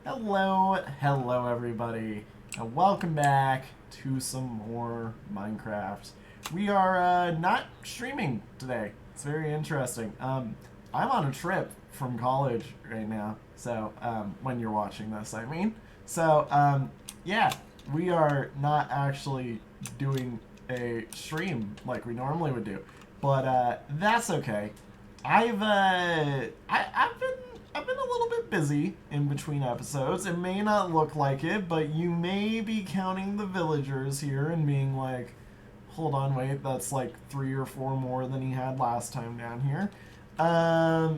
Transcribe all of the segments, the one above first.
Hello everybody, and welcome back to some more Minecraft. We are not streaming today. It's very interesting. I'm on a trip from college right now, so when you're watching this, I mean. So yeah, we are not actually doing a stream like we normally would do, but that's okay. I've been a little bit busy in between episodes. It may not look like it, but you may be counting the villagers here and being like, hold on, wait, that's like 3 or 4 more than he had last time down here.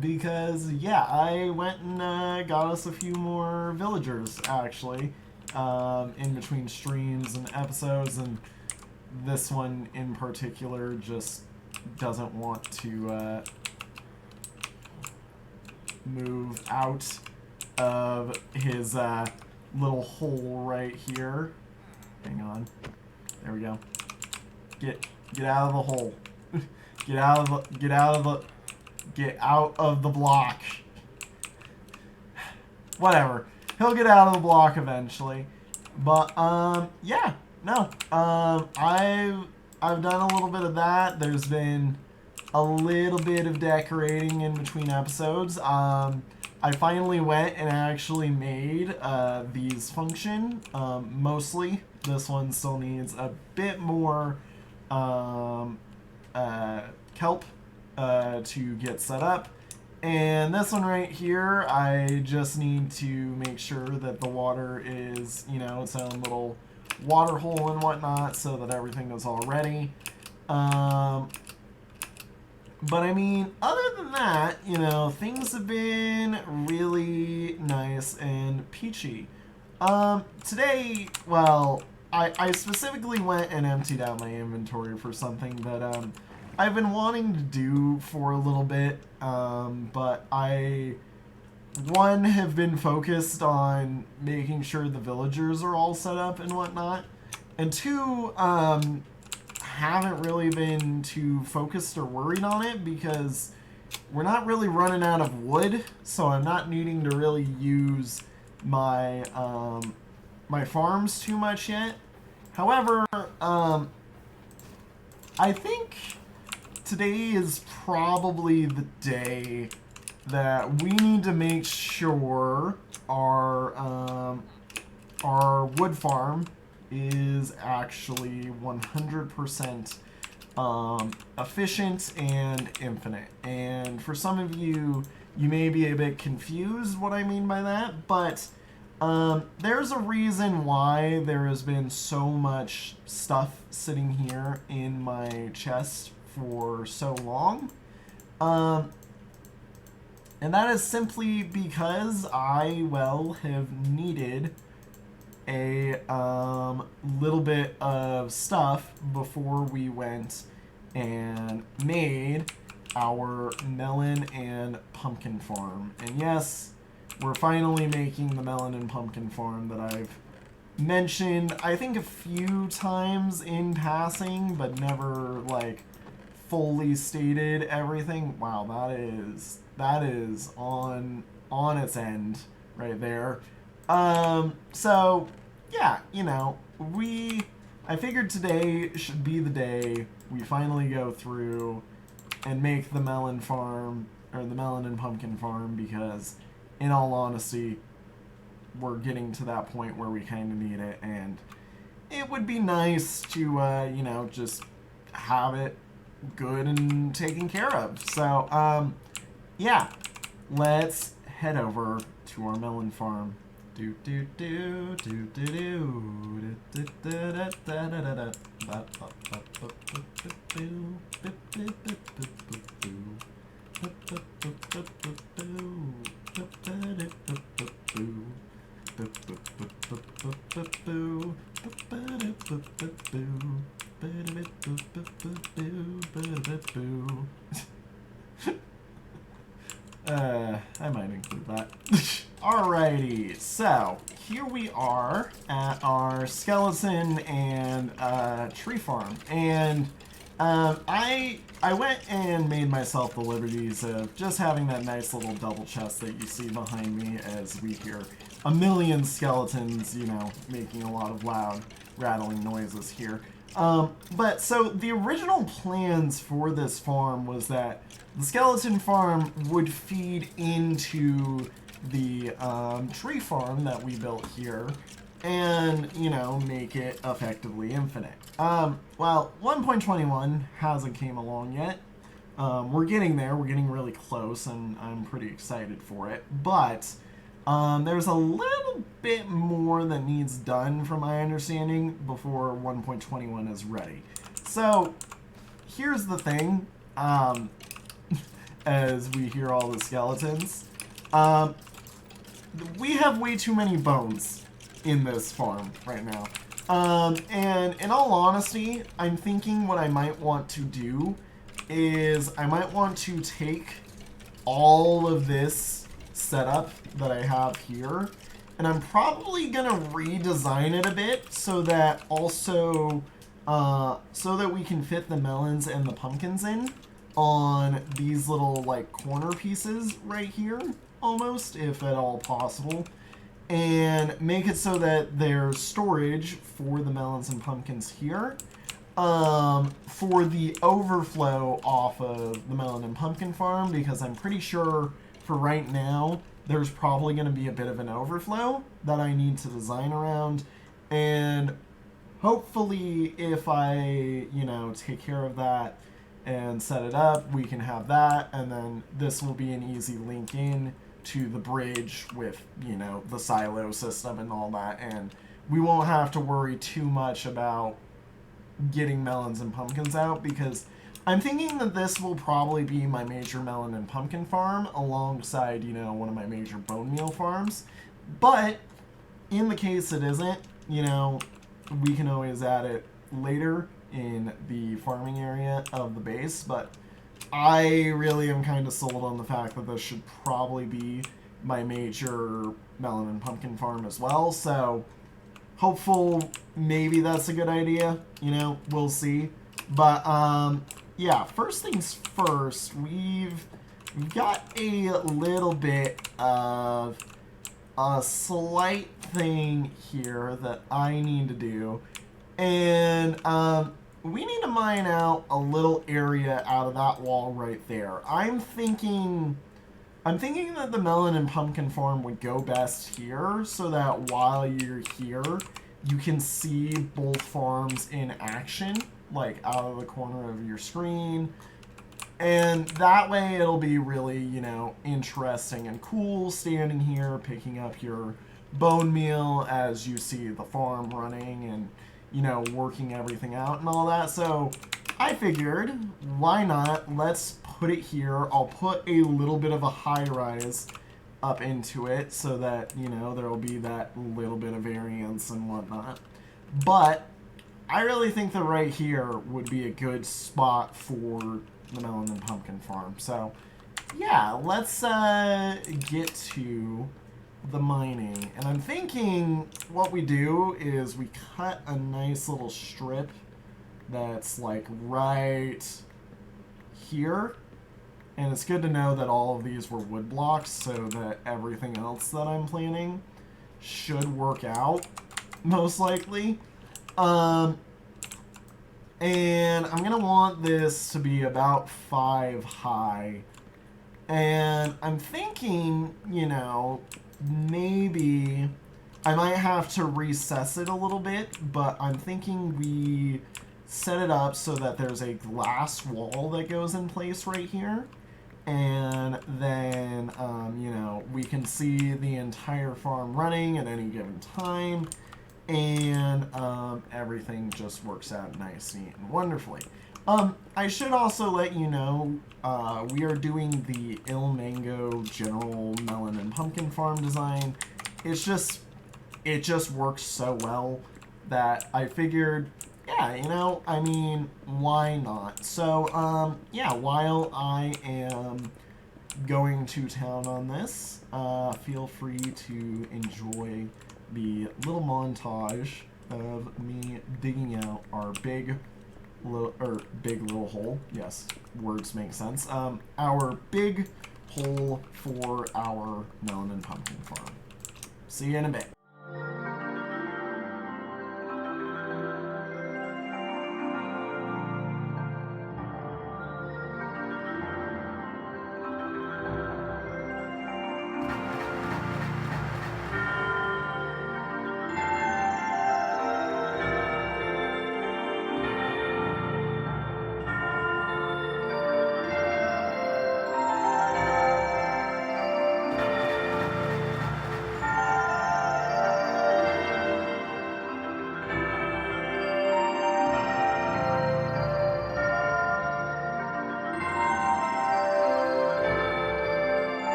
Because yeah, I went and got us a few more villagers actually, in between streams and episodes, and this one in particular just doesn't want to move out of his little hole right here. Hang on. There we go. Get out of the hole. Get out of the block. Whatever. He'll get out of the block eventually. But yeah, no. I've done a little bit of that. There's been a little bit of decorating in between episodes. I finally went and actually made these function. Mostly, this one still needs a bit more kelp to get set up. And this one right here, I just need to make sure that the water is, you know, its own little water hole and whatnot, so that everything is all ready. But I mean, other than that, you know, things have been really nice and peachy. Today, well, I specifically went and emptied out my inventory for something that I've been wanting to do for a little bit, but one, have been focused on making sure the villagers are all set up and whatnot, and two, haven't really been too focused or worried on it because we're not really running out of wood, so I'm not needing to really use my my farms too much yet. However, I think today is probably the day that we need to make sure our wood farm is actually 100% efficient and infinite. And for some of you, you may be a bit confused what I mean by that, but there's a reason why there has been so much stuff sitting here in my chest for so long. And that is simply because I, well, have needed a little bit of stuff before we went and made our melon and pumpkin farm. And yes, we're finally making the melon and pumpkin farm that I've mentioned, I think, a few times in passing, but never like fully stated everything. Wow, that is on its end right there. So yeah, you know, I figured today should be the day we finally go through and make the melon farm, or the melon and pumpkin farm, because in all honesty, we're getting to that point where we kind of need it, and it would be nice to, you know, just have it good and taken care of. So, yeah, let's head over to our melon farm. Do do do do do do do da da da da da da. I might include that. Alrighty, so here we are at our skeleton and tree farm, and I went and made myself the liberties of just having that nice little double chest that you see behind me as we here a million skeletons, you know, making a lot of loud, rattling noises here. But so the original plans for this farm was that the skeleton farm would feed into the tree farm that we built here and, you know, make it effectively infinite. Well, 1.21 hasn't came along yet. We're getting there. We're getting really close, and I'm pretty excited for it. But there's a little bit more that needs done, from my understanding, before 1.21 is ready. So here's the thing. As we hear all the skeletons, we have way too many bones in this farm right now. And in all honesty, I'm thinking what I might want to do is I might want to take all of this setup that I have here, and I'm probably gonna redesign it a bit so that also so that we can fit the melons and the pumpkins in on these little like corner pieces right here, almost, if at all possible, and make it so that there's storage for the melons and pumpkins here, for the overflow off of the melon and pumpkin farm, because I'm pretty sure for right now there's probably going to be a bit of an overflow that I need to design around, and hopefully if I, you know, take care of that and set it up, we can have that, and then this will be an easy link in to the bridge with, you know, the silo system and all that, and we won't have to worry too much about getting melons and pumpkins out, because I'm thinking that this will probably be my major melon and pumpkin farm alongside, you know, one of my major bone meal farms. But in the case it isn't, you know, we can always add it later in the farming area of the base. But I really am kind of sold on the fact that this should probably be my major melon and pumpkin farm as well. So hopeful maybe that's a good idea, you know, we'll see. But yeah, first things first, we've got a little bit of a slight thing here that I need to do, and we need to mine out a little area out of that wall right there. I'm thinking that the melon and pumpkin farm would go best here, so that while you're here, you can see both farms in action, like out of the corner of your screen. And that way it'll be really, you know, interesting and cool standing here picking up your bone meal as you see the farm running and, you know, working everything out and all that. So I figured, why not? Let's put it here. I'll put a little bit of a high rise up into it so that, you know, there will be that little bit of variance and whatnot. But I really think that right here would be a good spot for the melon and pumpkin farm. So yeah, let's get to the mining. And I'm thinking what we do is we cut a nice little strip that's like right here. And it's good to know that all of these were wood blocks so that everything else that I'm planning should work out, most likely. And I'm going to want this to be about 5 high. And I'm thinking, you know, maybe I might have to recess it a little bit, but I'm thinking we set it up so that there's a glass wall that goes in place right here. And then, you know, we can see the entire farm running at any given time. And everything just works out nice, neat, and wonderfully. I should also let you know, we are doing the Il Mango General Melon and Pumpkin Farm design. It just works so well that I figured, yeah, you know, I mean, why not? So, yeah, while I am going to town on this, feel free to enjoy the little montage of me digging out our big little hole. Yes, words make sense. Our big hole for our melon and pumpkin farm. See you in a bit.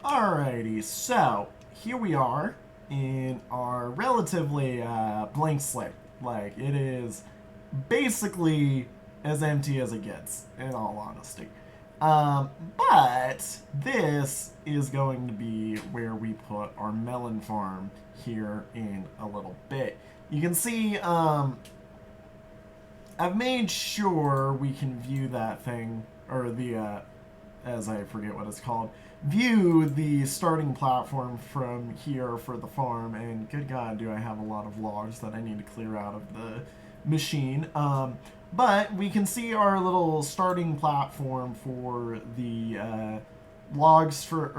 Alrighty, so here we are in our relatively blank slate. Like, it is basically as empty as it gets, in all honesty. But this is going to be where we put our melon farm here in a little bit. You can see I've made sure we can view that thing, or the as I forget what it's called, view the starting platform from here for the farm, and good God, do I have a lot of logs that I need to clear out of the machine. But we can see our little starting platform for the logs for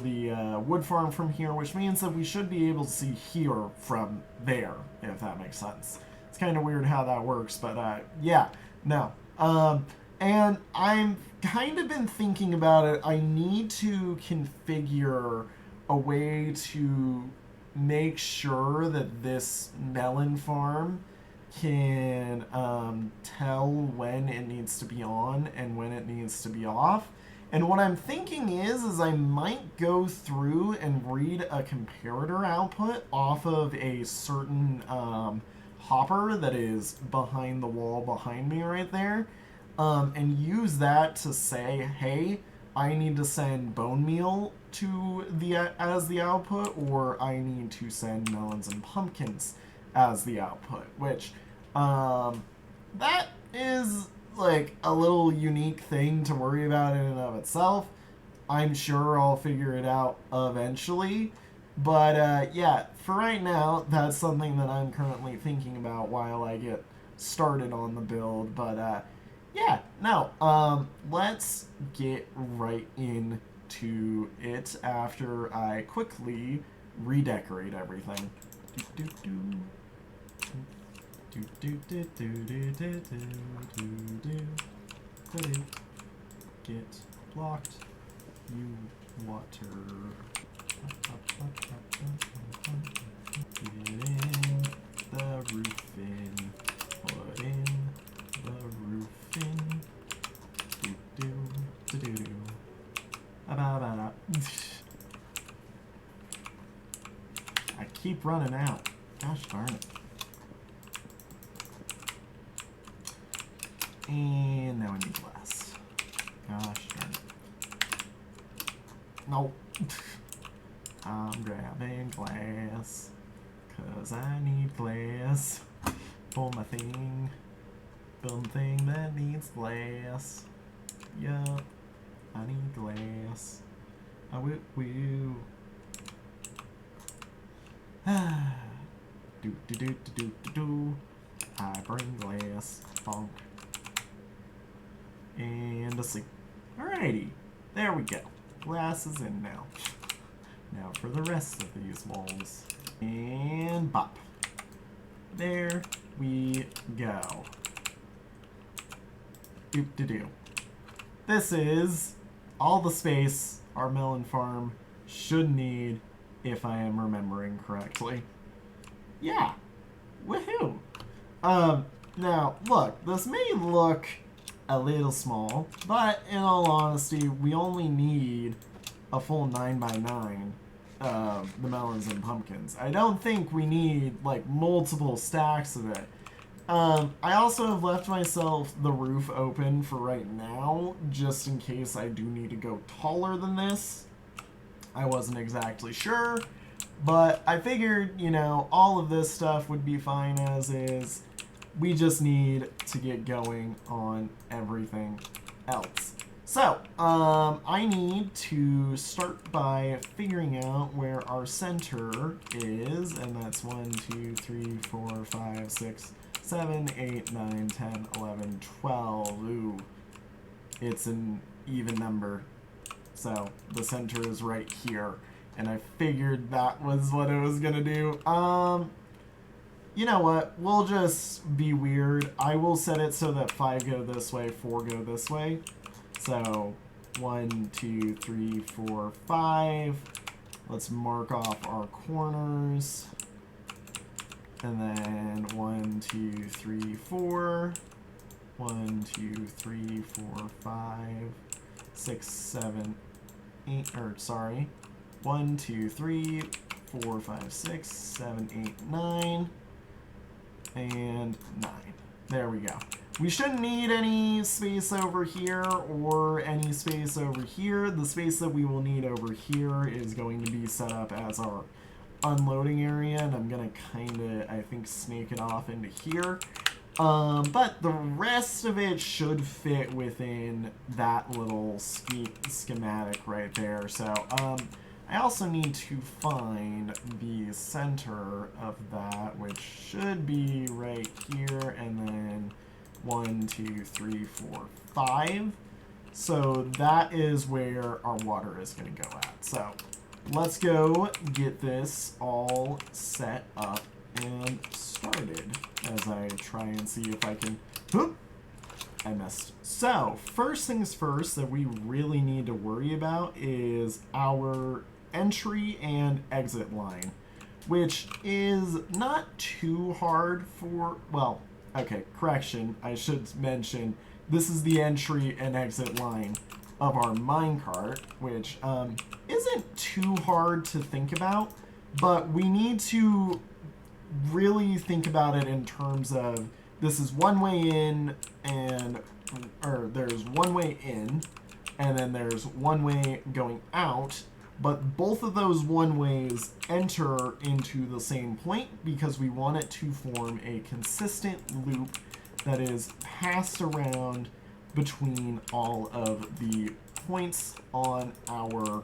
the wood farm from here, which means that we should be able to see here from there, if that makes sense. It's kind of weird how that works, but yeah, no. And I'm kind of been thinking about it. I need to configure a way to make sure that this melon farm can tell when it needs to be on and when it needs to be off. And what I'm thinking is I might go through and read a comparator output off of a certain hopper that is behind the wall behind me right there. And use that to say, hey, I need to send bone meal to as the output, or I need to send melons and pumpkins as the output, which that is like a little unique thing to worry about in and of itself. I'm sure I'll figure it out eventually, but yeah, for right now, that's something that I'm currently thinking about while I get started on the build. But yeah, no, let's get right into it after I quickly redecorate everything. Get blocked, you water. Get in the roof in, put in the roof in. Do. I keep running out. Gosh darn it. And now I need glass. Gosh darn it. No. I'm grabbing glass, 'cause I need glass for my thing. Building thing that needs glass. Yup. I need glass. I will. Do. I bring glass. Bonk. And a sleep. Alrighty. There we go. Glass is in now. Now for the rest of these walls. And bop. There we go. Doop-de-doo. This is all the space our melon farm should need, if I am remembering correctly. Yeah. Woohoo! Now, look, this may look a little small, but in all honesty, we only need a full 9x9 of the melons and pumpkins. I don't think we need like multiple stacks of it. I also have left myself the roof open for right now, just in case I do need to go taller than this. I wasn't exactly sure, but I figured, you know, all of this stuff would be fine as is. We just need to get going on everything else. So, I need to start by figuring out where our center is, and that's 1, 2, 3, 4, 5, 6, 7, 8, 9, 10, 11, 12. Ooh, it's an even number. So, the center is right here, and I figured that was what it was gonna do. You know what? We'll just be weird. I will set it so that 5 go this way, 4 go this way. So 1, 2, 3, 4, 5. Let's mark off our corners. And then 1, 2, 3, 4. 1, 2, 3, 4, 5, 6, 7, 8. Or sorry. 1, 2, 3, 4, 5, 6, 7, 8, 9. And 9. There we go. We shouldn't need any space over here or any space over here. The space that we will need over here is going to be set up as our unloading area, and I'm going to kind of, I think, snake it off into here. But the rest of it should fit within that little schematic right there. So, I also need to find the center of that, which should be right here, and then 1, 2, 3, 4, 5. So that is where our water is going to go at. So let's go get this all set up and started as I try and see if I can... Whoop! I missed. So first things first that we really need to worry about is our entry and exit line, which is not too hard for, well, okay, correction, I should mention, this is the entry and exit line of our minecart, which isn't too hard to think about, but we need to really think about it in terms of this is one way in, and, or there's one way in, and then there's one way going out. But both of those one-ways enter into the same point because we want it to form a consistent loop that is passed around between all of the points on our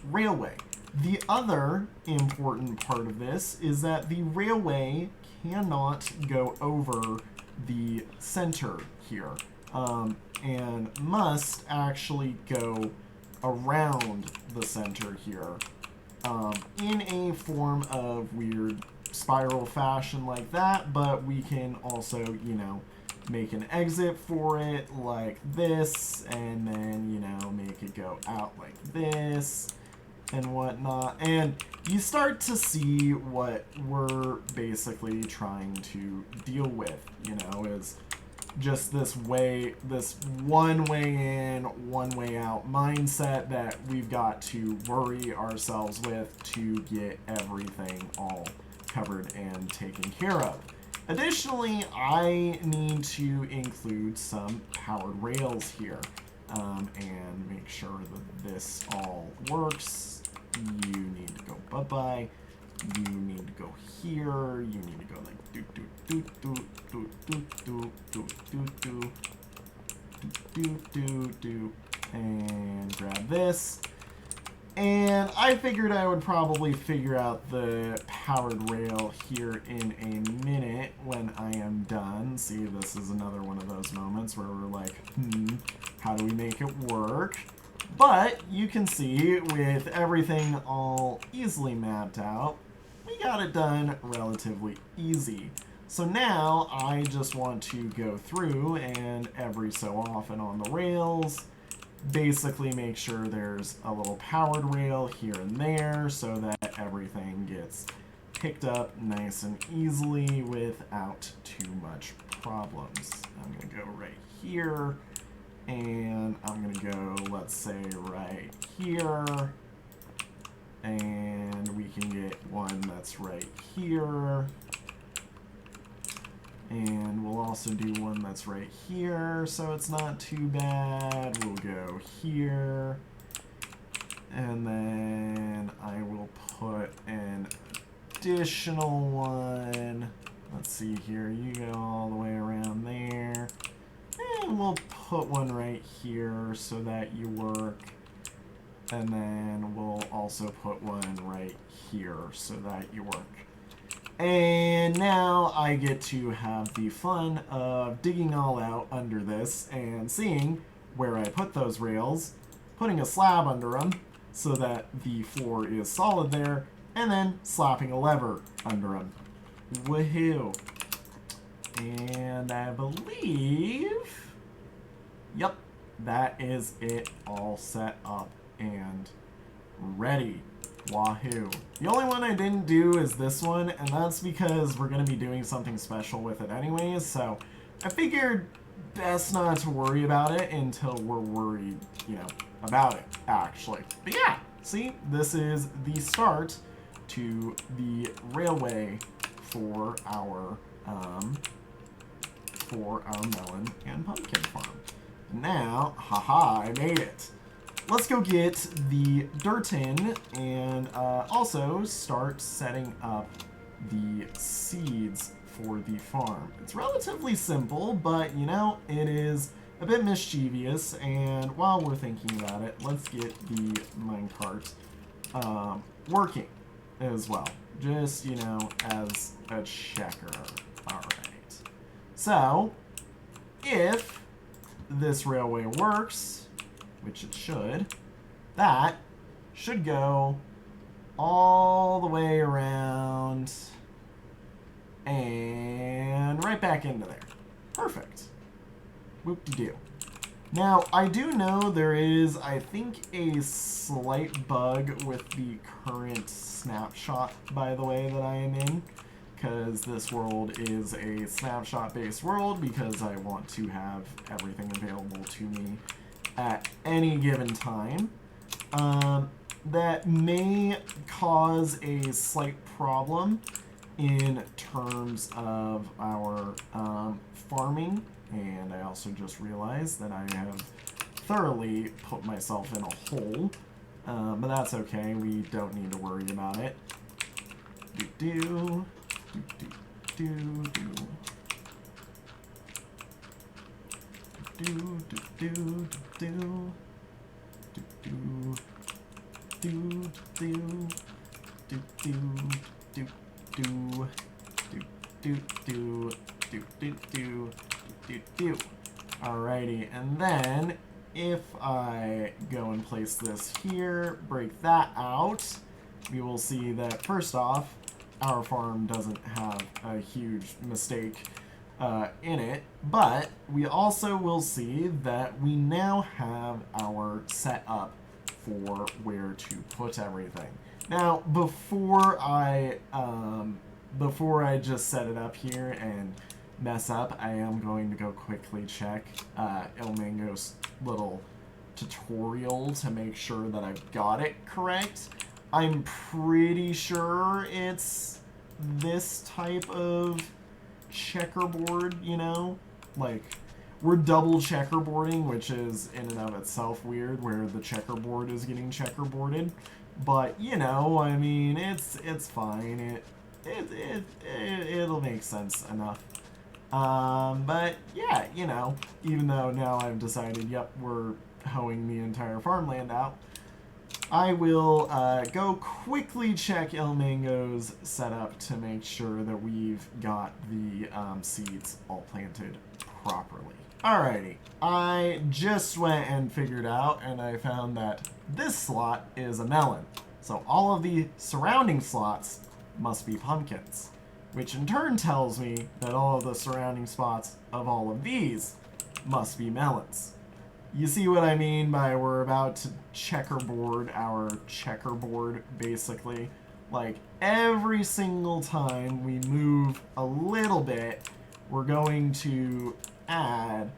railway. The other important part of this is that the railway cannot go over the center here and must actually go around the center here in a form of weird spiral fashion like that, but we can also, you know, make an exit for it like this, and then, you know, make it go out like this and whatnot. And you start to see what we're basically trying to deal with, you know, is just this one way in, one way out mindset that we've got to worry ourselves with to get everything all covered and taken care of. Additionally, I need to include some powered rails here and make sure that this all works. You need to go bye-bye. You need to go here. You need to go like do do do do do do do do do do do do and grab this. And I figured I would probably figure out the powered rail here in a minute when I am done. See, this is another one of those moments where we're like, how do we make it work? But you can see with everything all easily mapped out, we got it done relatively easy. So now I just want to go through and every so often on the rails, basically make sure there's a little powered rail here and there so that everything gets picked up nice and easily without too much problems. I'm going to go right here. And I'm going to go, let's say, right here. And we can get one that's right here. And we'll also do one that's right here, so it's not too bad. We'll go here. And then I will put an additional one. Let's see here. You go all the way around there. And we'll put one right here so that you work. And then we'll also put one right here so that you work. And now I get to have the fun of digging all out under this and seeing where I put those rails, putting a slab under them so that the floor is solid there, and then slapping a lever under them. Woohoo! And I believe, yep, that is it all set up and ready. Wahoo. The only one I didn't do is this one, and that's because we're going to be doing something special with it anyways, so I figured best not to worry about it until we're worried, about it, actually. But yeah, see, this is the start to the railway for our melon and pumpkin farm. Now, haha, I made it. Let's go get the dirt in and also start setting up the seeds for the farm. It's relatively simple, but it is a bit mischievous, and while we're thinking about it, let's get the minecart working as well, just, as a checker. Alright. So, if this railway works, which it should, that should go all the way around and right back into there. Perfect. Whoop-de-doo. Now, I do know there is, I think, a slight bug with the current snapshot, by the way, that I am in, because this world is a snapshot-based world because I want to have everything available to me at any given time. That may cause a slight problem in terms of our farming, and I also just realized that I have thoroughly put myself in a hole, but that's okay, we don't need to worry about it. Do-do, do-do-do-do. Do do do do do do do do do do do do do do do. Alrighty, and then if I go and place this here, break that out, we will see that first off, our farm doesn't have a huge mistake in it, but we also will see that we now have our setup for where to put everything. Now, before I just set it up here and mess up, I am going to go quickly check Ilmango's little tutorial to make sure that I've got it correct. I'm pretty sure it's this type of checkerboard, like we're double checkerboarding, which is in and of itself weird, where the checkerboard is getting checkerboarded, but I mean, it's fine, it'll make sense enough. But yeah, even though now I've decided, yep, we're hoeing the entire farmland out, I will go quickly check Ilmango's setup to make sure that we've got the seeds all planted properly. Alrighty, I just went and figured out, and I found that this slot is a melon. So all of the surrounding slots must be pumpkins, which in turn tells me that all of the surrounding spots of all of these must be melons. You see what I mean by we're about to checkerboard our checkerboard, basically. Like, every single time we move a little bit, we're going to add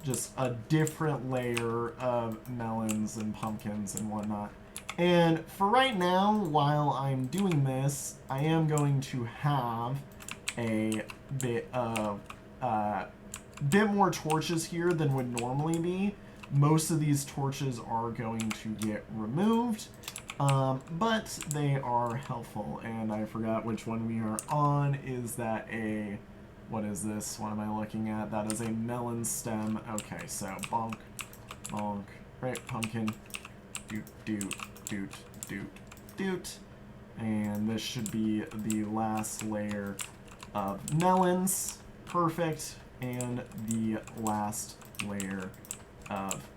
just a different layer of melons and pumpkins and whatnot. And for right now, while I'm doing this, I am going to have a bit of bit more torches here than would normally be. Most of these torches are going to get removed, but they are helpful. And I forgot which one we are on. Is that a... What is this? What am I looking at? That is a melon stem. Okay, so bonk, bonk, right, pumpkin, doot, doot, doot, doot, doot. And this should be the last layer of melons. Perfect. And the last layer of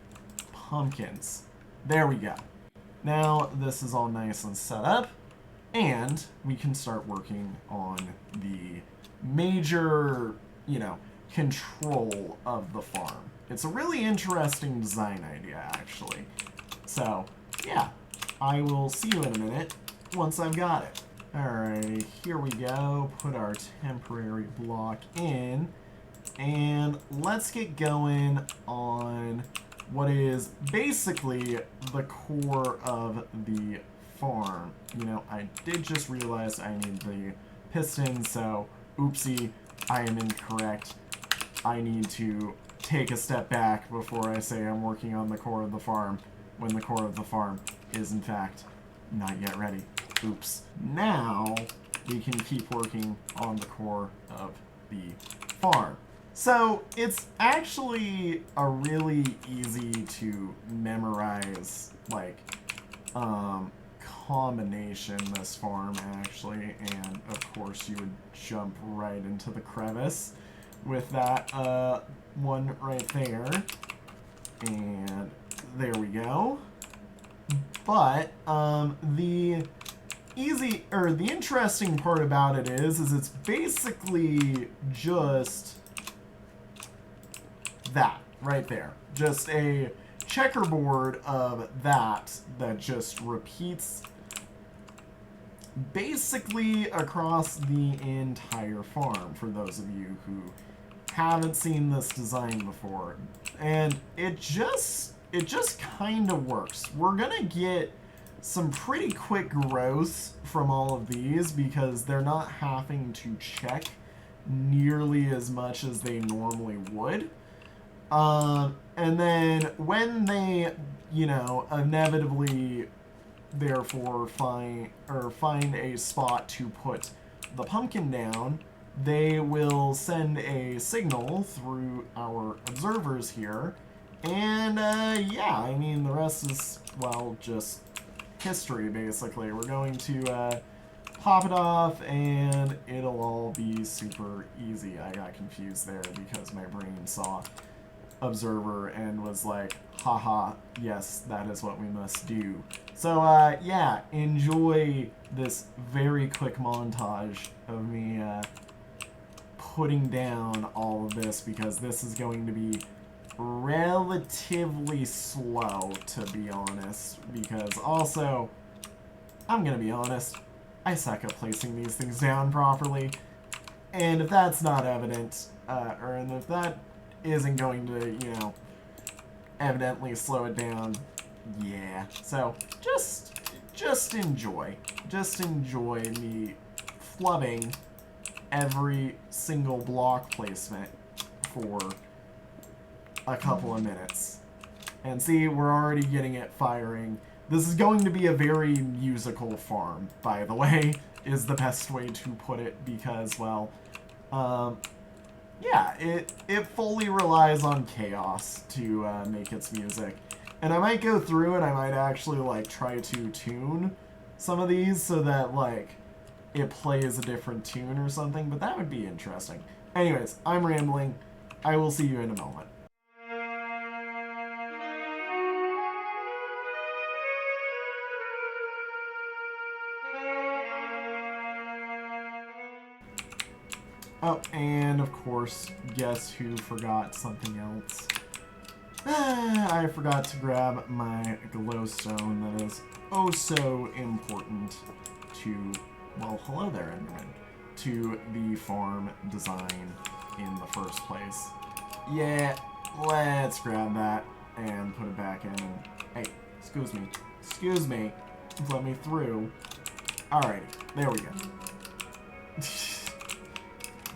pumpkins. There we go. Now this is all nice and set up, and we can start working on the major, control of the farm. It's a really interesting design idea, actually. So, yeah, I will see you in a minute once I've got it. Alright, here we go. Put our temporary block in, and let's get going on what is basically the core of the farm. I did just realize I need the piston, so oopsie, I am incorrect. I need to take a step back before I say I'm working on the core of the farm, when the core of the farm is in fact not yet ready. Oops. Now we can keep working on the core of the farm. So it's actually a really easy to memorize, combination, this farm, actually, and of course you would jump right into the crevice with that one right there, and there we go. But the interesting part about it is it's basically just that right there, just a checkerboard of that just repeats basically across the entire farm, for those of you who haven't seen this design before. And it just kind of works. We're gonna get some pretty quick growth from all of these because they're not having to check nearly as much as they normally would. And then when they, inevitably therefore find a spot to put the pumpkin down, they will send a signal through our observers here. And, yeah, I mean, the rest is, well, just history, basically. We're going to, pop it off, and it'll all be super easy. I got confused there because my brain saw observer and was like, haha, yes, that is what we must do. So, yeah, enjoy this very quick montage of me, putting down all of this, because this is going to be relatively slow, to be honest, because also, I'm gonna be honest, I suck at placing these things down properly, and if that's not evident, and if that isn't going to, evidently slow it down, yeah. So, just enjoy. Just enjoy me flubbing every single block placement for a couple of minutes. And see, we're already getting it firing. This is going to be a very musical farm, by the way, is the best way to put it, because, well, yeah, it fully relies on chaos to make its music. And I might go through and I might actually, try to tune some of these so that, it plays a different tune or something, but that would be interesting. Anyways, I'm rambling. I will see you in a moment. Oh, and of course, guess who forgot something else? I forgot to grab my glowstone that is oh so important to, well, hello there, Enderman, to the farm design in the first place. Yeah, let's grab that and put it back in. Hey, excuse me. Excuse me. Let me through. Alrighty, there we go.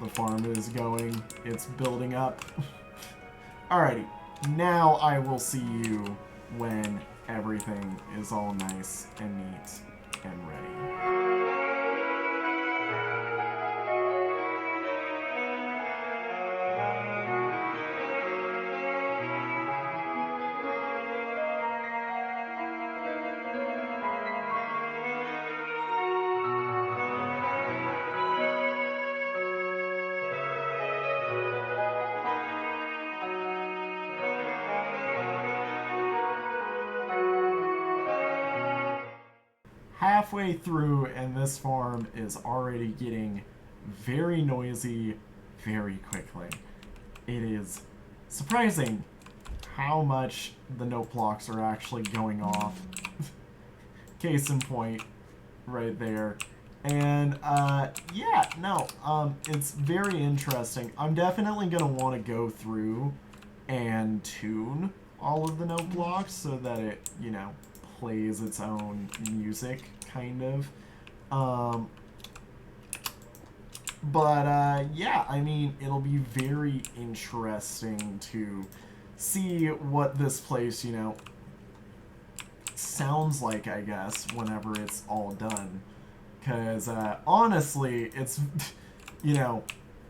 The farm is going. It's building up. Alrighty, now I will see you when everything is all nice and neat and ready. Halfway through, and this farm is already getting very noisy very quickly. It is surprising how much the note blocks are actually going off. Case in point, right there. And yeah, no, it's very interesting. I'm definitely gonna want to go through and tune all of the note blocks so that it, you know, plays its own music, kind of. But yeah, I mean, it'll be very interesting to see what this place, you know, sounds like, I guess, whenever it's all done. Because honestly, it's, you know,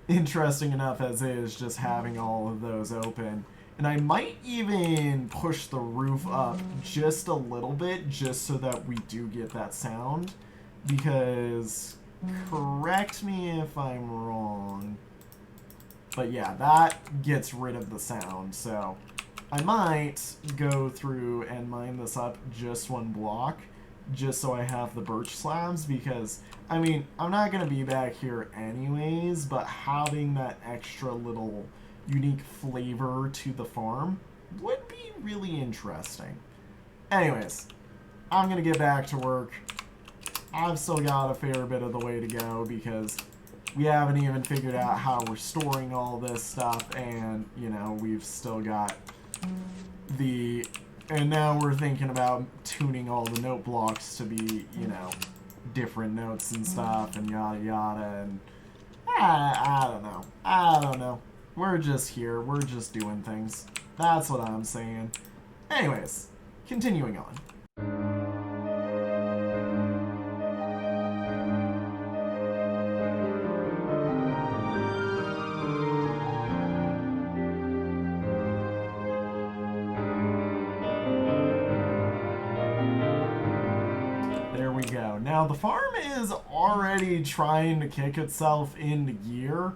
interesting enough as is just having all of those open. And I might even push the roof up just a little bit just so that we do get that sound. Because, correct me if I'm wrong, but yeah, that gets rid of the sound. So I might go through and mine this up just one block just so I have the birch slabs, because, I mean, I'm not going to be back here anyways, but having that extra little unique flavor to the farm would be really interesting. Anyways, I'm going to get back to work. I've still got a fair bit of the way to go because we haven't even figured out how we're storing all this stuff, and, you know, we've still got the... And now we're thinking about tuning all the note blocks to be, you know, different notes and stuff, and yada yada, and I don't know. I don't know. We're just here. We're just doing things. That's what I'm saying. Anyways, continuing on. There we go. Now the farm is already trying to kick itself into gear,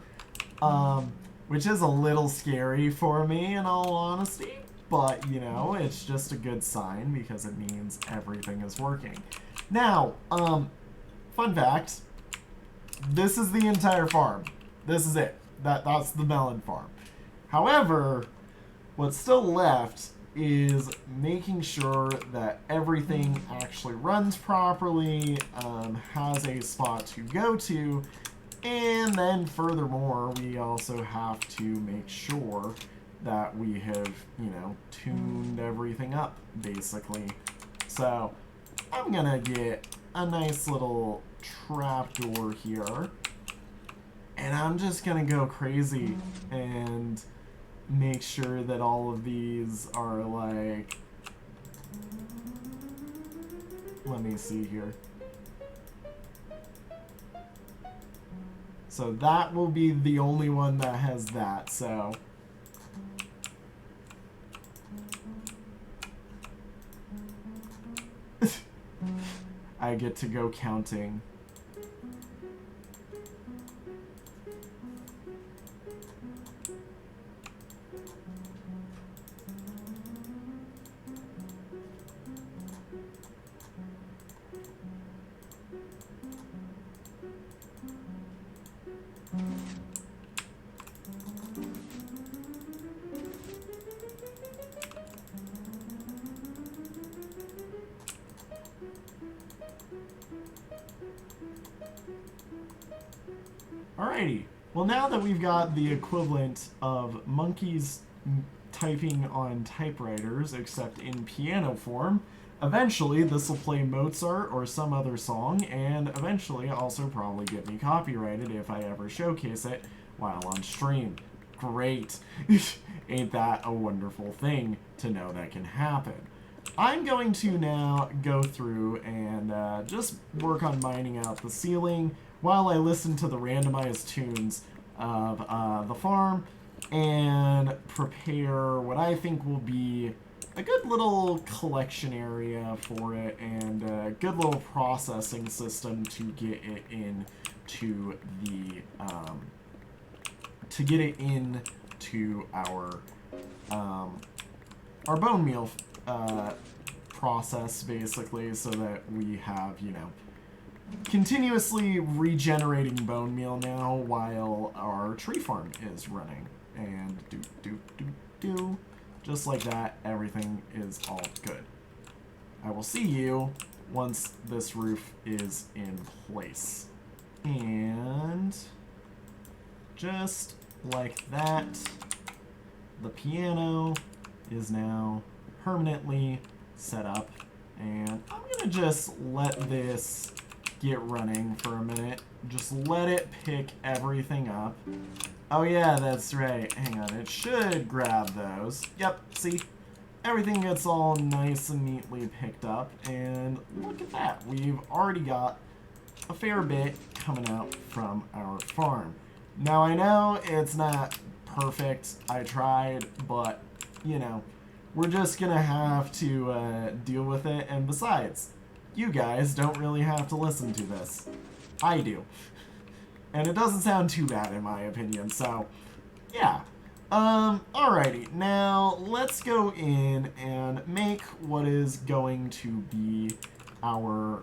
which is a little scary for me in all honesty, but you know, it's just a good sign because it means everything is working. Now, fun fact, this is the entire farm. This is it. That's the melon farm. However, what's still left is making sure that everything actually runs properly, has a spot to go to, and then furthermore, we also have to make sure that we have, you know, tuned everything up, basically. So, I'm gonna get a nice little trapdoor here, and I'm just gonna go crazy and make sure that all of these are like, let me see here. So that will be the only one that has that, so. I get to go counting. Alrighty, Well, now that we've got the equivalent of monkeys typing on typewriters, except in piano form, eventually this will play Mozart or some other song, and eventually also probably get me copyrighted if I ever showcase it while on stream. Great. Ain't that a wonderful thing to know that can happen? I'm going to now go through and just work on mining out the ceiling while I listen to the randomized tunes of the farm and prepare what I think will be a good little collection area for it and a good little processing system to get it into the our bone meal process, basically, so that we have, you know, continuously regenerating bone meal now while our tree farm is running. And just like that, everything is all good. I will see you once this roof is in place. And just like that, the piano is now permanently set up, and I'm gonna just let this get running for a minute. Just let it pick everything up. Oh yeah, that's right. Hang on, it should grab those. Yep, see? Everything gets all nice and neatly picked up, and look at that. We've already got a fair bit coming out from our farm. Now I know it's not perfect. I tried, but, you know, we're just gonna have to deal with it, and besides, you guys don't really have to listen to this. I do. And it doesn't sound too bad in my opinion, so yeah. Alrighty, now let's go in and make what is going to be our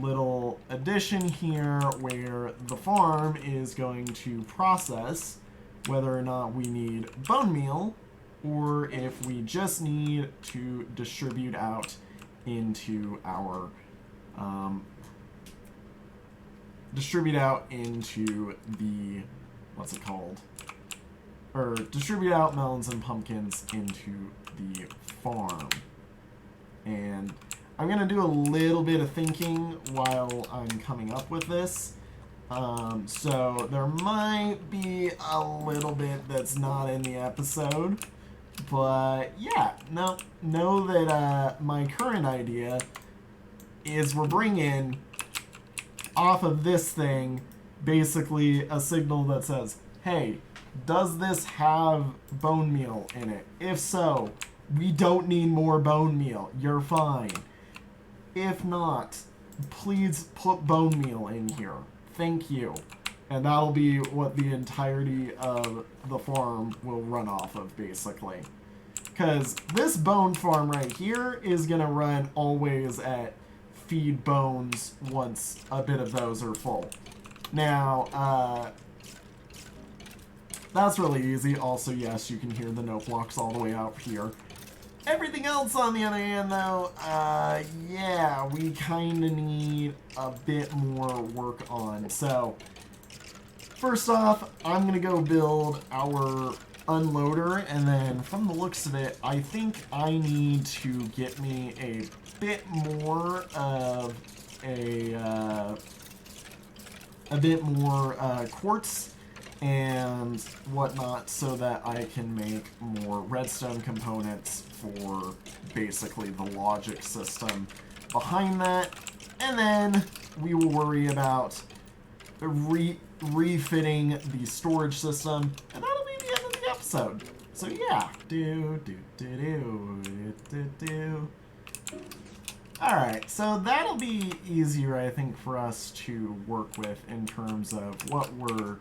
little addition here where the farm is going to process whether or not we need bone meal or if we just need to distribute out into our the, what's it called? Or distribute out melons and pumpkins into the farm. And I'm going to do a little bit of thinking while I'm coming up with this. So there might be a little bit that's not in the episode. But yeah, know that my current idea is we're bringing off of this thing basically a signal that says, hey, does this have bone meal in it? If so, we don't need more bone meal. You're fine. If not, please put bone meal in here. Thank you. And that'll be what the entirety of the farm will run off of, basically. Because this bone farm right here is going to run always at feed bones once a bit of those are full. Now, that's really easy. Also, yes, you can hear the note blocks all the way out here. Everything else, on the other hand, though, yeah, we kind of need a bit more work on. So, first off, I'm going to go build our unloader, and then from the looks of it, I think I need to get me a bit more of a bit more quartz and whatnot so that I can make more redstone components for basically the logic system behind that. And then we will worry about refitting the storage system, and that'll be the end of the episode. So yeah. Alright, so that'll be easier, I think, for us to work with in terms of what we're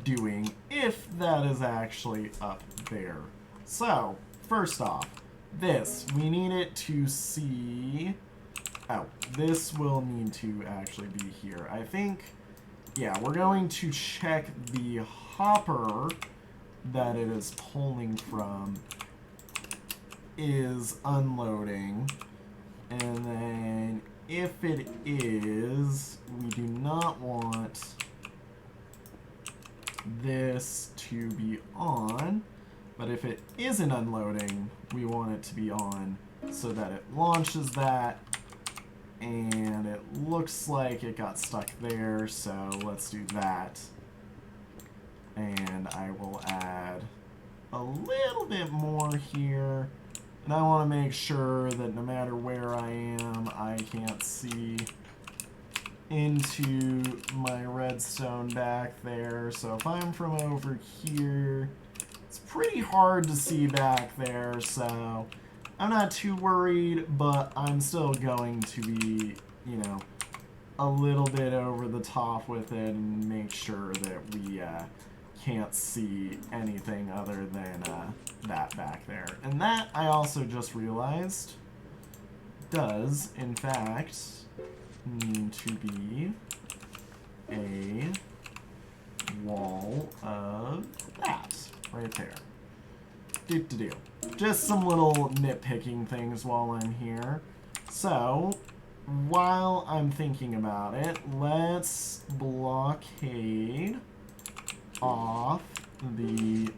doing, if that is actually up there. So, first off, this, we need it to see... Oh, this will need to actually be here. I think, yeah, we're going to check the hopper that it is pulling from is unloading. And then, if it is, we do not want this to be on, but if it isn't unloading, we want it to be on so that it launches that, and it looks like it got stuck there, so let's do that. And I will add a little bit more here, and I want to make sure that no matter where I am, I can't see into my redstone back there. So if I'm from over here, it's pretty hard to see back there, so I'm not too worried, but I'm still going to be, you know, a little bit over the top with it and make sure that we can't see anything other than that back there. And that, I also just realized, does, in fact, need to be a wall of that right there. Do-do-do. Just some little nitpicking things while I'm here. So, while I'm thinking about it, let's blockade off the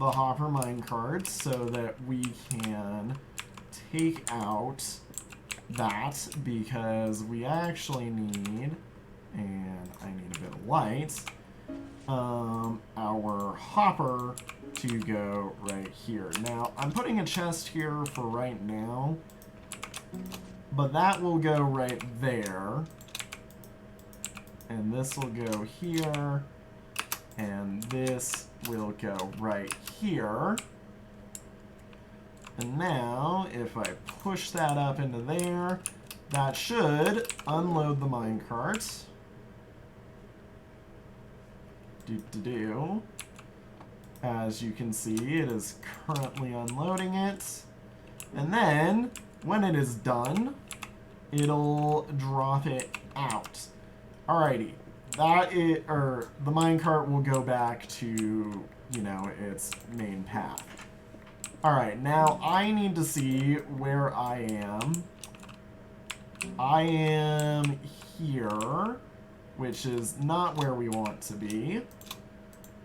hopper minecart so that we can take out that, because we actually need, and I need a bit of light, our hopper to go right here. Now, I'm putting a chest here for right now, but that will go right there, and this will go here, and this will go right here. And now, if I push that up into there, that should unload the minecart. Do-do-do. As you can see, it is currently unloading it. And then, when it is done, it'll drop it out. Alrighty. The minecart will go back to, you know, its main path. Alright, now I need to see where I am. I am here, which is not where we want to be.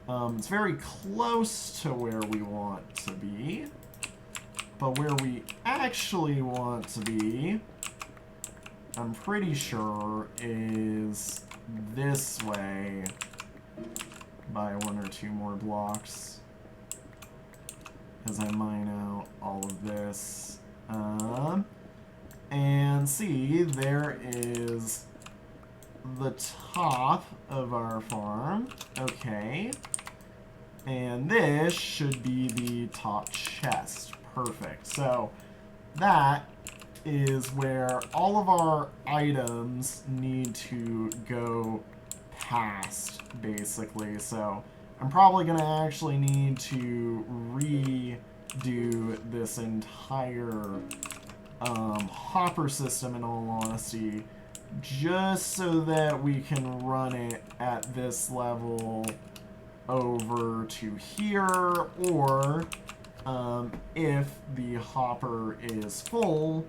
It's very close to where we want to be. But where we actually want to be, I'm pretty sure, is this way by 1 or 2 more blocks. As I mine out all of this. And see, there is the top of our farm. Okay. And this should be the top chest. Perfect. So, that is where all of our items need to go past, basically. So, I'm probably going to actually need to redo this entire hopper system, in all honesty, just so that we can run it at this level over to here, or if the hopper is full,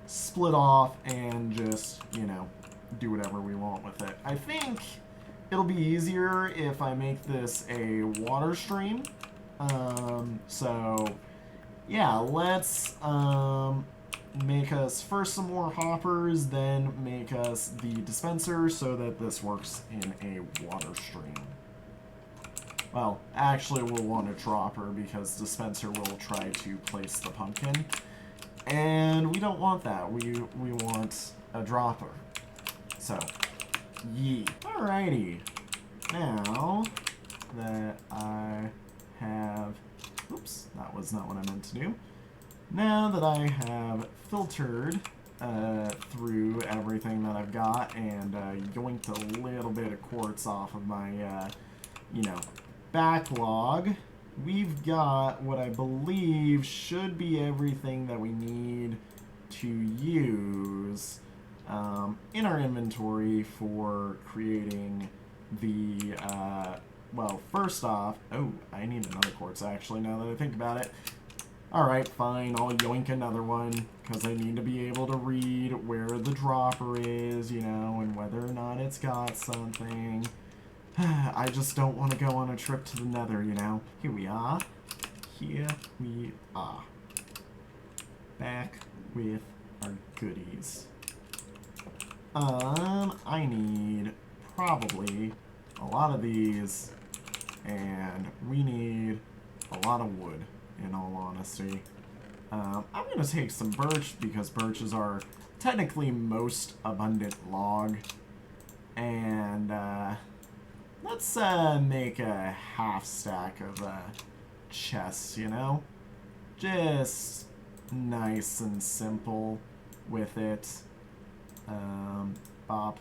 split off and just, you know, do whatever we want with it. I think it'll be easier if I make this a water stream. So, yeah, let's make us first some more hoppers, then make us the dispenser so that this works in a water stream. Well, actually we'll want a dropper because dispenser will try to place the pumpkin. And we don't want that. We want a dropper. So, yee. Alrighty. Now that I have... Oops, that was not what I meant to do. Now that I have filtered through everything that I've got and yoinked a little bit of quartz off of my, you know, backlog, we've got what I believe should be everything that we need to use in our inventory for creating the, well, first off, oh, I need another quartz actually, now that I think about it. Alright, fine, I'll yoink another one, because I need to be able to read where the dropper is, you know, and whether or not it's got something. I just don't want to go on a trip to the nether, you know. Here we are. Here we are. Back with our goodies. I need probably a lot of these, and we need a lot of wood, in all honesty. I'm going to take some birch, because birches are technically most abundant log. And, let's, make a half stack of, chests, you know? Just nice and simple with it. Bop.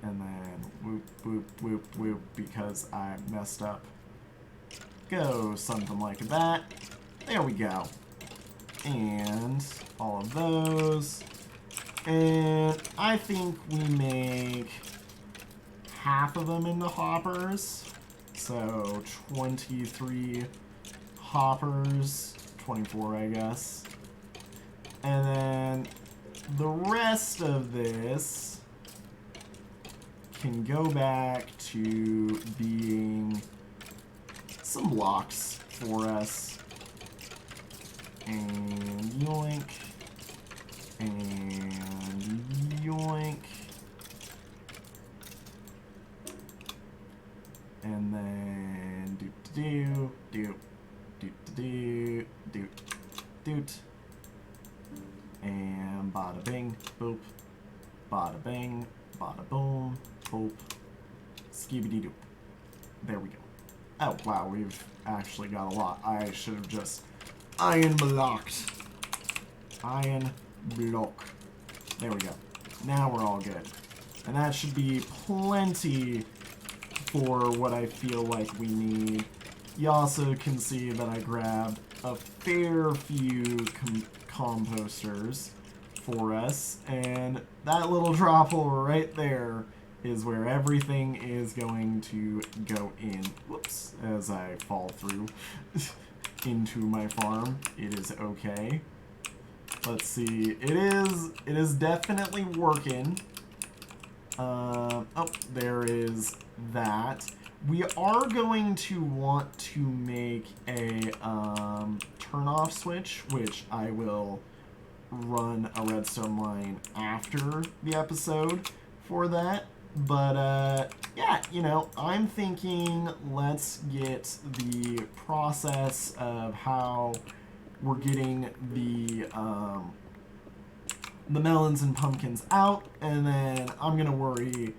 And then whoop, whoop, whoop, whoop, because I messed up. Go something like that. There we go. And all of those. And I think we make half of them into hoppers. So 23 hoppers. 24, I guess. And then the rest of this can go back to being some blocks for us. And yoink. And yoink. And then doot doot doot doot doot doot. And bada bing, boop. Bada bing, bada boom, boop. Skibidi doop. There we go. Oh wow, we've actually got a lot. I should have just iron blocked. Iron block. There we go. Now we're all good. And that should be plenty for what I feel like we need. You also can see that I grabbed a fair few composters for us, and that little drop hole right there is where everything is going to go in. Whoops, as I fall through into my farm. It is okay. Let's see. It is definitely working. Oh, there is that. We are going to want to make a turn-off switch, which I will run a redstone line after the episode for that. But, yeah, you know, I'm thinking let's get the process of how we're getting the melons and pumpkins out, and then I'm going to worry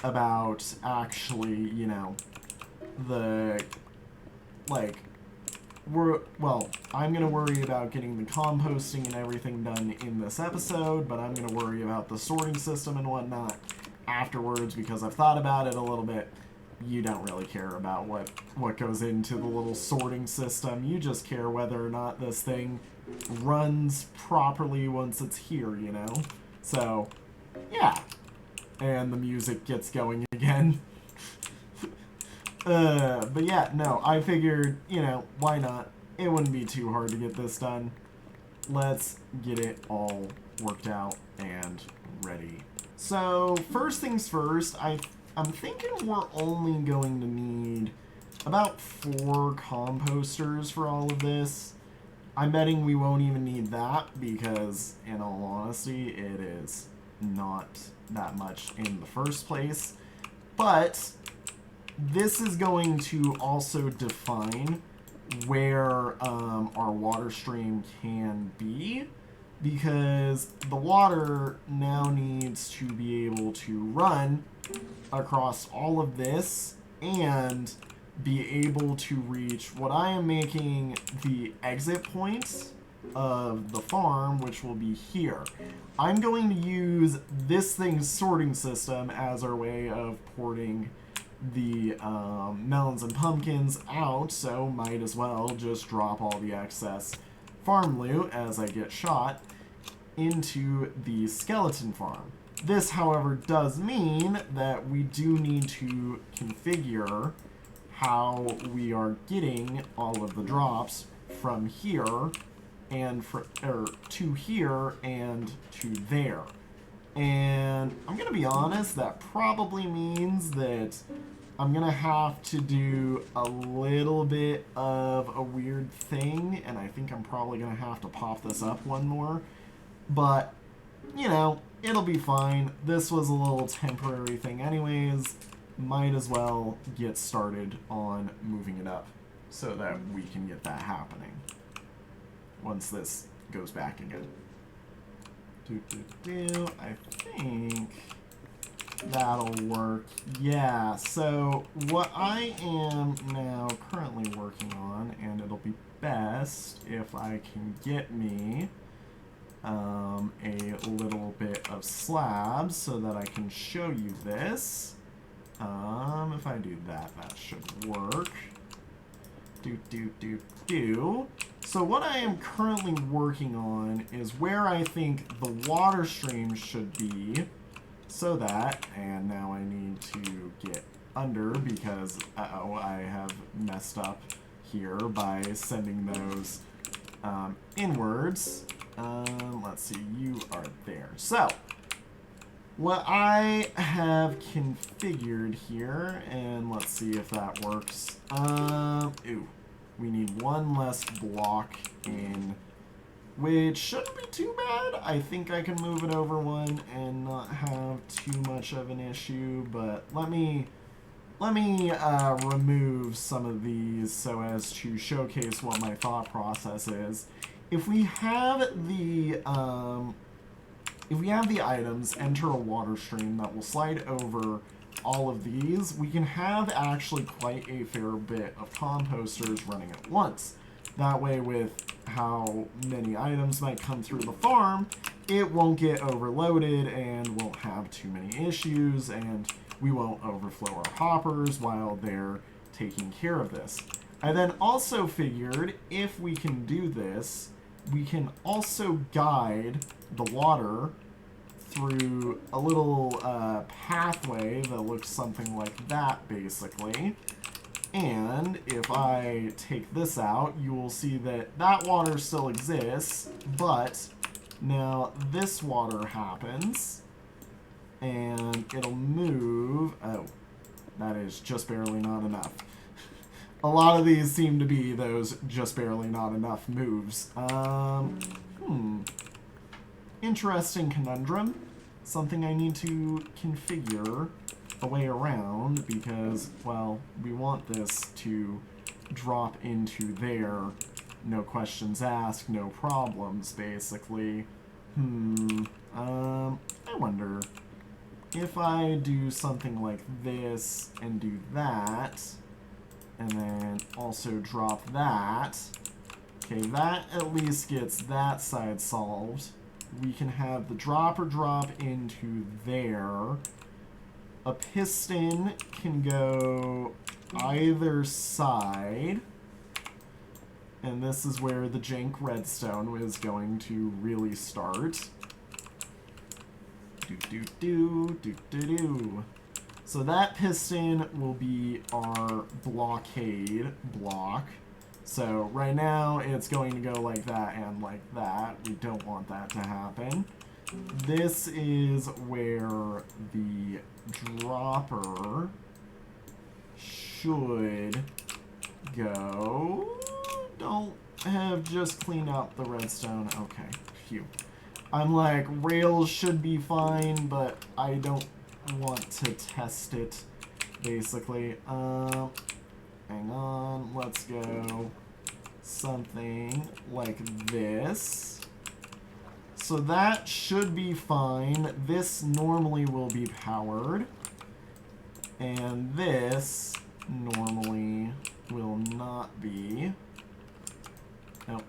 about actually, you know, the, like, I'm going to worry about getting the composting and everything done in this episode, but I'm going to worry about the sorting system and whatnot afterwards, because I've thought about it a little bit. You don't really care about what goes into the little sorting system. You just care whether or not this thing runs properly once it's here, you know? So, yeah. And the music gets going again. But yeah, no, I figured, you know, why not? It wouldn't be too hard to get this done. Let's get it all worked out and ready. So, first things first, I'm thinking we're only going to need about 4 composters for all of this. I'm betting we won't even need that because, in all honesty, it is not that much in the first place. But this is going to also define where our water stream can be, because the water now needs to be able to run across all of this and be able to reach what I am making the exit points of the farm, which will be here. I'm going to use this thing's sorting system as our way of porting the melons and pumpkins out, so might as well just drop all the excess farm loot as I get shot into the skeleton farm. This, however, does mean that we do need to configure how we are getting all of the drops from here and to here and to there. And I'm going to be honest, that probably means that I'm going to have to do a little bit of a weird thing, and I think I'm probably going to have to pop this up one more. But, you know, it'll be fine. This was a little temporary thing anyways. Might as well get started on moving it up so that we can get that happening once this goes back again. I think that'll work. Yeah, so what I am now currently working on, and it'll be best if I can get me a little bit of slabs so that I can show you this. If I do that, that should work. So what I am currently working on is where I think the water stream should be, so that, and now I need to get under because, uh-oh, I have messed up here by sending those inwards. Let's see, you are there. So, what I have configured here, and let's see if that works. We need one less block in, which shouldn't be too bad. I think I can move it over one and not have too much of an issue, but let me remove some of these so as to showcase what my thought process is. If we have the items enter a water stream that will slide over all of these, we can have actually quite a fair bit of composters running at once. That way, with how many items might come through the farm, it won't get overloaded and won't have too many issues, and we won't overflow our hoppers while they're taking care of this. I then also figured if we can do this, we can also guide the water through a little pathway that looks something like that, basically. And if I take this out, you will see that that water still exists, but now this water happens, and it'll move. Oh, that is just barely not enough. A lot of these seem to be those just barely not enough moves. Interesting conundrum. Something I need to configure a way around because, well, we want this to drop into there. No questions asked, no problems, basically. I wonder if I do something like this and do that, and then also drop that. Okay, that at least gets that side solved. We can have the dropper drop into there. A piston can go either side. And this is where the jank redstone is going to really start. So that piston will be our blockade block. So right now it's going to go like that and like that. We don't want that to happen. This is where the dropper should go. Don't have just cleaned out the redstone. Okay, phew. I'm like, rails should be fine, but I don't want to test it, basically. Hang on, let's go something like this. So that should be fine. This normally will be powered. And this normally will not be. Nope,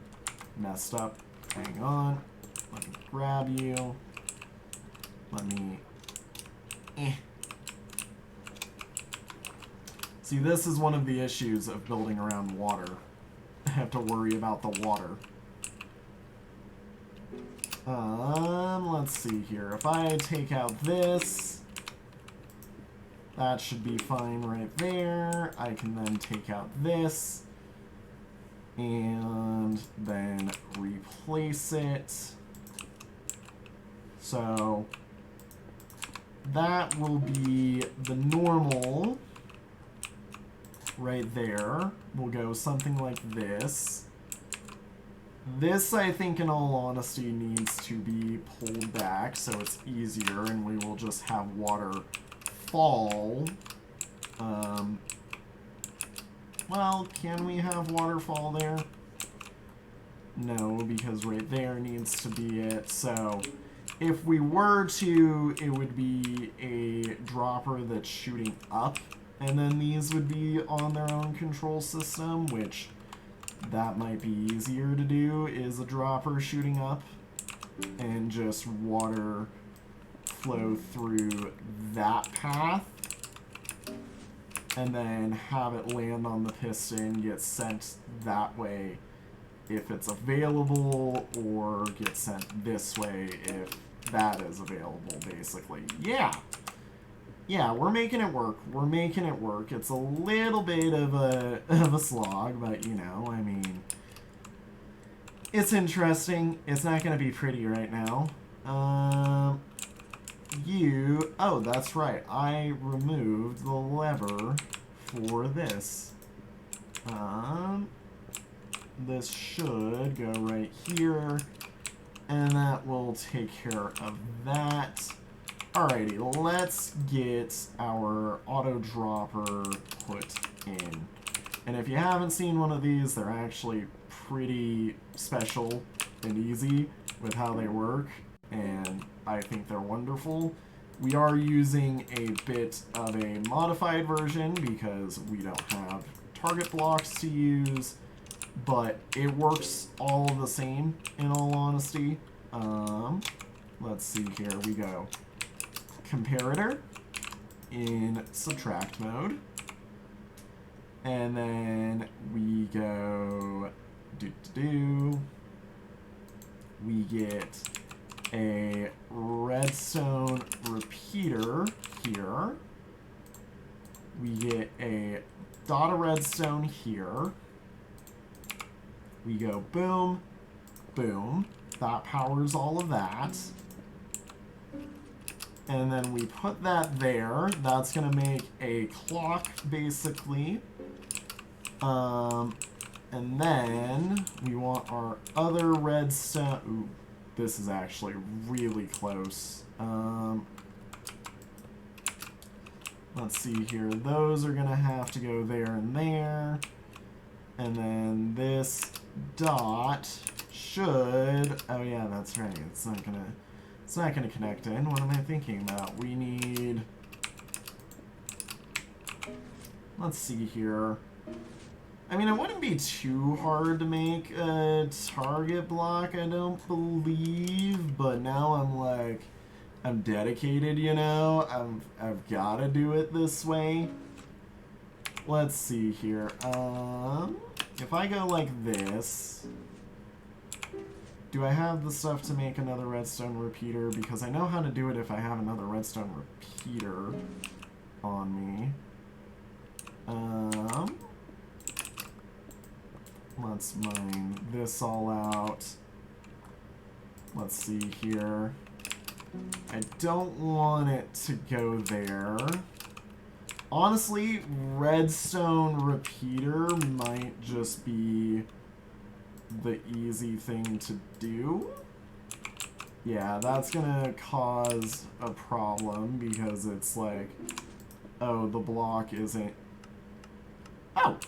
messed up. Hang on. Let me grab you. Let me... See, this is one of the issues of building around water. I have to worry about the water. Let's see here. If I take out this, that should be fine right there. I can then take out this. and then replace it. So that will be the normal right there. We'll go something like this. This, I think, in all honesty, needs to be pulled back so it's easier, and we will just have water fall. Well, can we have waterfall there? No, because right there needs to be it. So if we were to, it would be a dropper that's shooting up, and then these would be on their own control system, which that might be easier to do, is a dropper shooting up and just water flow through that path, and then have it land on the piston, get sent that way if it's available, or get sent this way if that is available, basically. Yeah, we're making it work. We're making it work. It's a little bit of a slog, but, you know, I mean, it's interesting. It's not going to be pretty right now. Oh, that's right. I removed the lever for this. This should go right here, and that will take care of that. Alrighty, let's get our auto dropper put in. And if you haven't seen one of these, they're actually pretty special and easy with how they work, and I think they're wonderful. We are using a bit of a modified version because we don't have target blocks to use, but it works all the same, in all honesty. Let's see, here we go. Comparator in subtract mode, and then we go we get a redstone repeater here, we get a dot of redstone here, we go boom, boom, that powers all of that. And then we put that there. That's going to make a clock, basically. And then we want our other redstone. Ooh, this is actually really close. Let's see here. Those are going to have to go there and there. And then this dot should... Oh, yeah, that's right. It's not going to... It's not going to connect in. What am I thinking about? We need... Let's see here. I mean, it wouldn't be too hard to make a target block, I don't believe. But now I'm like... I'm dedicated, you know? I've got to do it this way. Let's see here. If I go like this... Do I have the stuff to make another redstone repeater? Because I know how to do it if I have another redstone repeater on me. Let's mine this all out. Let's see here. I don't want it to go there. Honestly, redstone repeater might just be the easy thing to do. Yeah, that's gonna cause a problem because it's like, oh, the block isn't... Oh!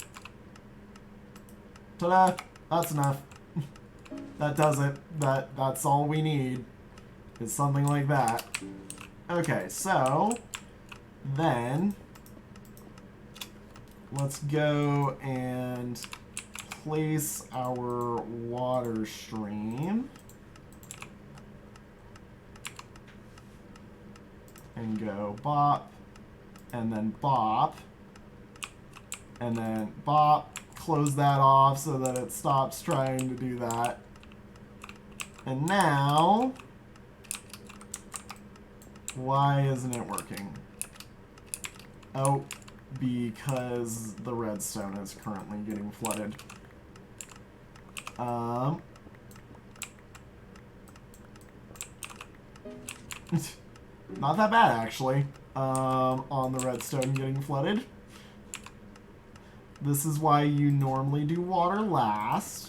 Ta-da! That's enough. That does it. That's all we need. Is something like that. Okay, so then let's go and place our water stream and go bop, and then bop, and then bop, close that off so that it stops trying to do that. And now, why isn't it working? Oh, because the redstone is currently getting flooded. Not that bad, actually, on the redstone getting flooded. This is why you normally do water last.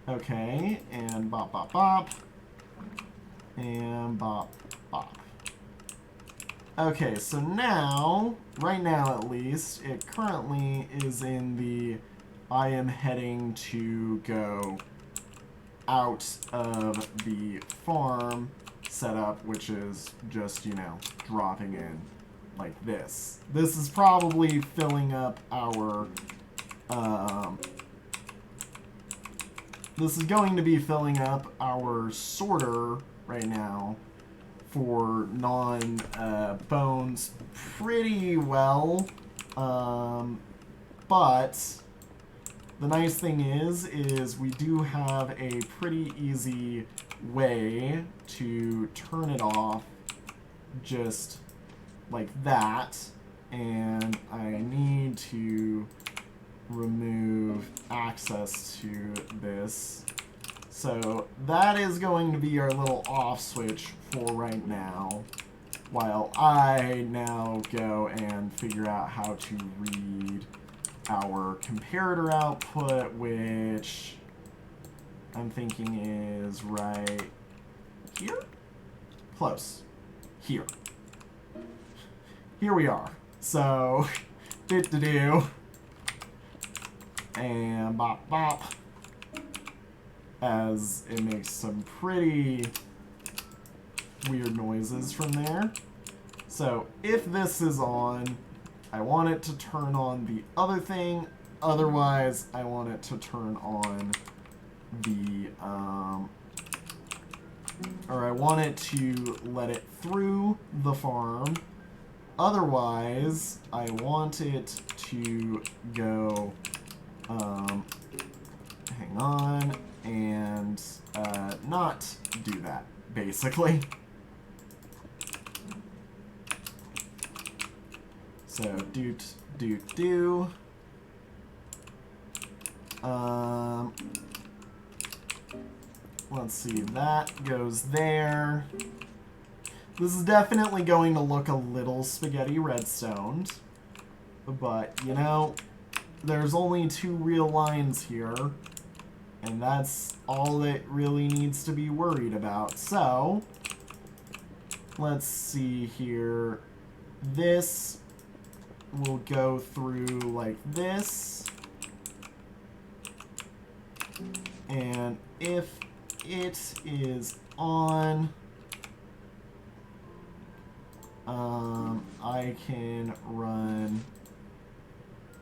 Okay, and bop, bop, bop. And bop, bop. Okay, so now, right now at least, it currently is in the I am heading to go out of the farm setup, which is just, you know, dropping in like this. This is probably filling up our, this is going to be filling up our sorter right now for non-bones pretty well, but the nice thing is we do have a pretty easy way to turn it off just like that, and I need to remove access to this. So that is going to be our little off switch for right now, while I now go and figure out how to read our comparator output, which I'm thinking is right here? Close. Here. Here we are. So, do and bop bop, as it makes some pretty weird noises from there. So if this is on, I want it to turn on the other thing. Otherwise, I want it to turn on the, or I want it to let it through the farm. Otherwise, I want it to go, hang on, and not do that, basically. So, doot, doot, do. Let's see, that goes there. This is definitely going to look a little spaghetti redstoned, but, you know, there's only 2 real lines here, and that's all it really needs to be worried about. So, let's see here. This will go through like this, and if it is on, I can run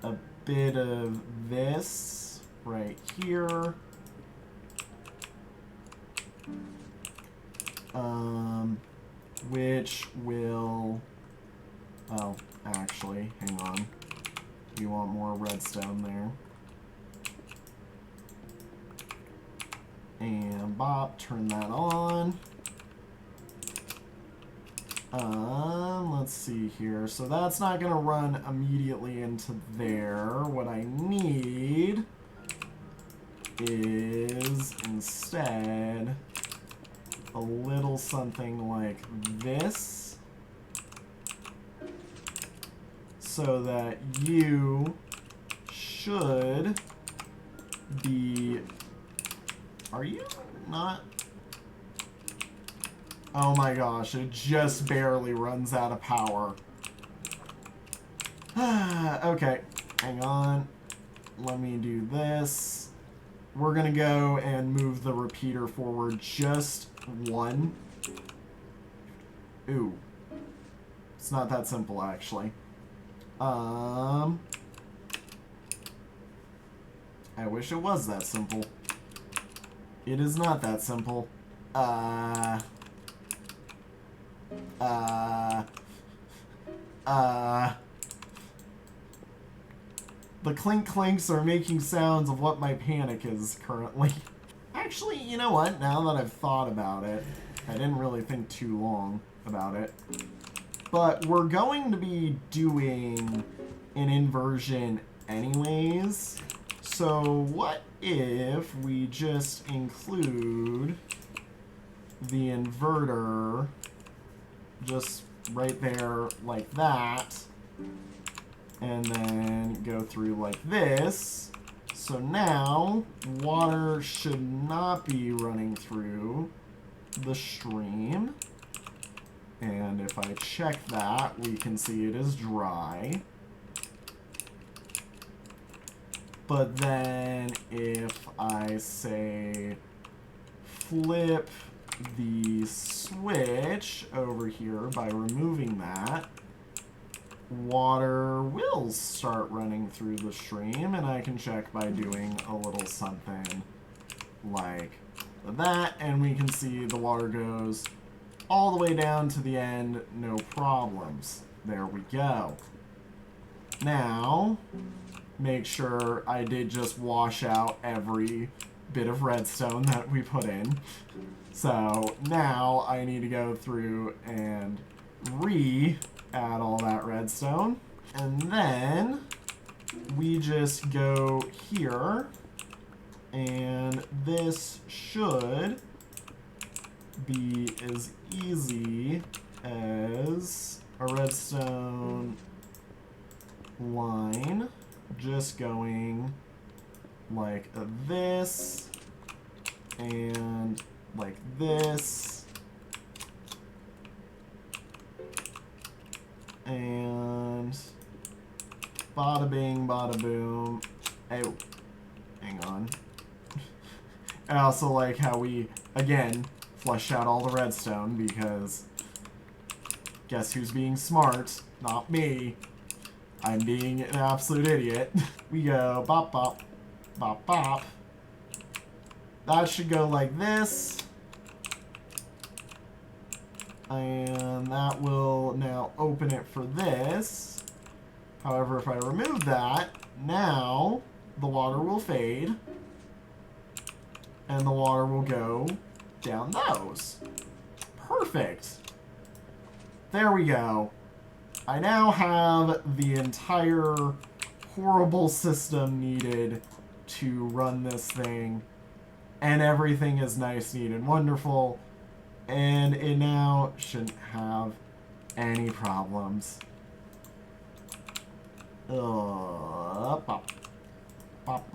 a bit of this right here, which will, oh, actually, hang on, you want more redstone there. And bop, turn that on. Let's see here. So that's not going to run immediately into there. What I need is instead a little something like this, so that you should be... Are you not? Oh my gosh, it just barely runs out of power. Okay, hang on. Let me do this. We're gonna go and move the repeater forward just 1. Ooh. It's not that simple, actually. I wish it was that simple. It is not that simple. The clink clinks are making sounds of what my panic is currently. Actually, you know what? Now that I've thought about it, I didn't really think too long about it. But we're going to be doing an inversion anyways. So what if we just include the inverter just right there like that, and then go through like this. So now water should not be running through the stream. And if I check that, we can see it is dry. But then if I say flip the switch over here by removing that, water will start running through the stream, and I can check by doing a little something like that, and we can see the water goes all the way down to the end, no problems. There we go. Now, make sure I did just wash out every bit of redstone that we put in. So now I need to go through and add all that redstone. And then we just go here, and this should be as easy as a redstone line just going like this and like this and bada bing bada boom. Oh, hang on. I also like how we again flushed out all the redstone, because guess who's being smart? Not me. I'm being an absolute idiot. We go bop bop, bop bop. That should go like this. And that will now open it for this. However, if I remove that, now the water will fade. And the water will go down those. Perfect. There we go. I now have the entire horrible system needed to run this thing, and everything is nice, neat, and wonderful, and it now shouldn't have any problems. Bop, bop, bop,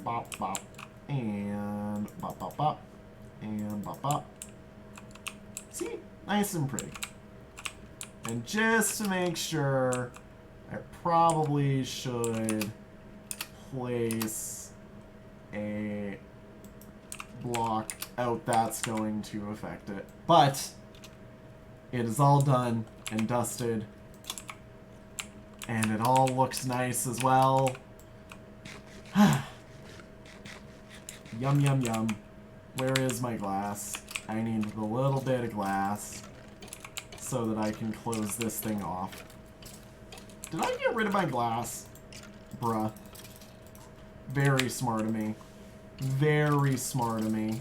bop, bop, and bop, bop, bop, and bop, bop. See? Nice and pretty. And just to make sure, I probably should place a block out that's going to affect it. But it is all done and dusted, and it all looks nice as well. Yum, yum, yum. Where is my glass? I need the little bit of glass so that I can close this thing off. Did I get rid of my glass? Bruh. Very smart of me. Very smart of me.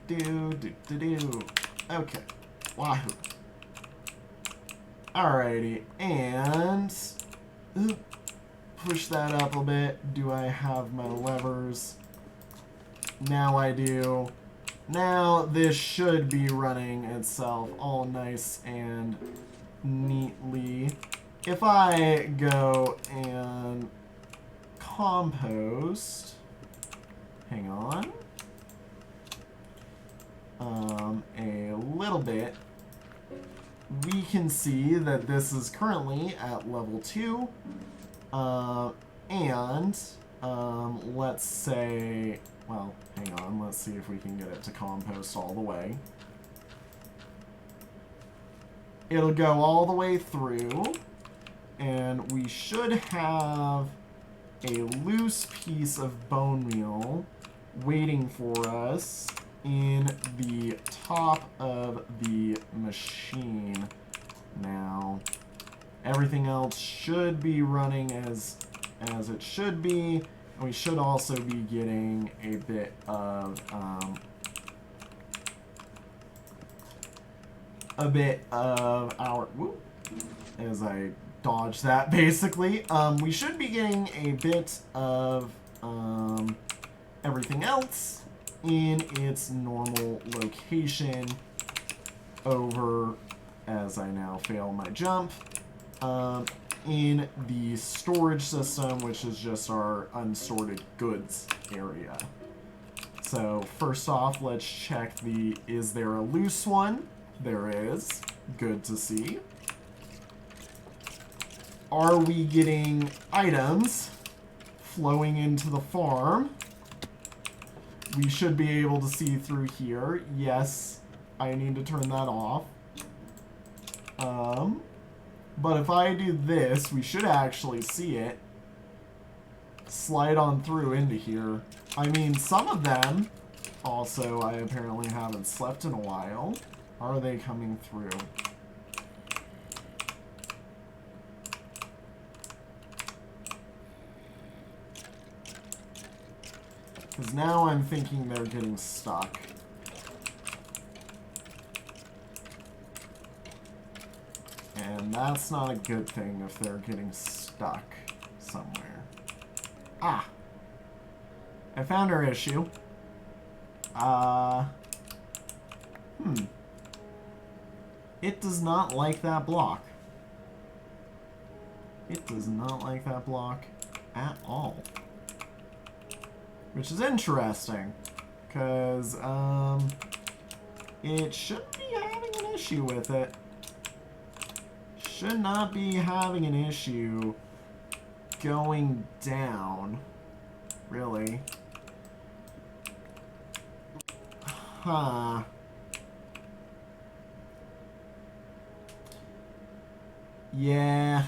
Do. Okay. Wahoo. Alrighty, and push that up a bit. Do I have my levers? Now I do. Now this should be running itself all nice and neatly. If I go and compost, hang on, a little bit, we can see that this is currently at level 2, and let's say, well, hang on, let's see if we can get it to compost all the way. It'll go all the way through, and we should have a loose piece of bone meal waiting for us in the top of the machine. Now, everything else should be running as it should be. We should also be getting a bit of our as I dodge that, basically. We should be getting a bit of everything else in its normal location over, as I now fail my jump, in the storage system, which is just our unsorted goods area. So first off, let's check is there a loose one? There is. Good to see. Are we getting items flowing into the farm? We should be able to see through here. Yes, I need to turn that off. But if I do this, we should actually see it slide on through into here. I mean, some of them, also, I apparently haven't slept in a while. Are they coming through? Because now I'm thinking they're getting stuck. And that's not a good thing if they're getting stuck somewhere. Ah! I found our issue. It does not like that block. It does not like that block at all. Which is interesting, because it shouldn't be having an issue with it. Should not be having an issue going down, really. Huh. Yeah.